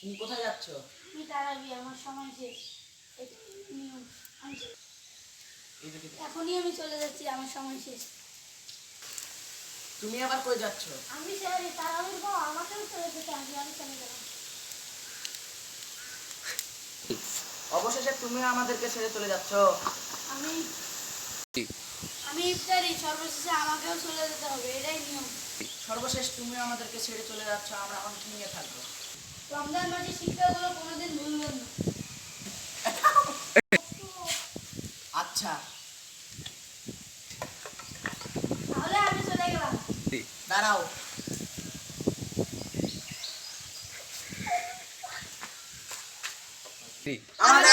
তুমি কোথায় যাচ্ছ? আমি তারাবি, আমার সময় শেষ। নিয়ম এখনই আমি চলে যাচ্ছি, আমার সময় শেষ। তুমি আবার কই যাচ্ছ? আমি স্যার তারাবির পর আমাকেও চলে যেতে, আমি চলে গেলাম। অবশেষে তুমি আমাদেরকে ছেড়ে চলে যাচ্ছ। আমি আমি ইফতারি, সর্বশেষে আমাকেও চলে যেতে হবে, এটাই নিয়ম। সর্বশেষ তুমি আমাদেরকে ছেড়ে চলে যাচ্ছ, আমরা এখন কি নিয়ে থাকবো? রমজান মাসের শিক্ষাগুলো কোনোদিন ভুলবেন না। আচ্ছা, তাহলে আমি চলে গেলাম। দাঁড়াও। আমাদের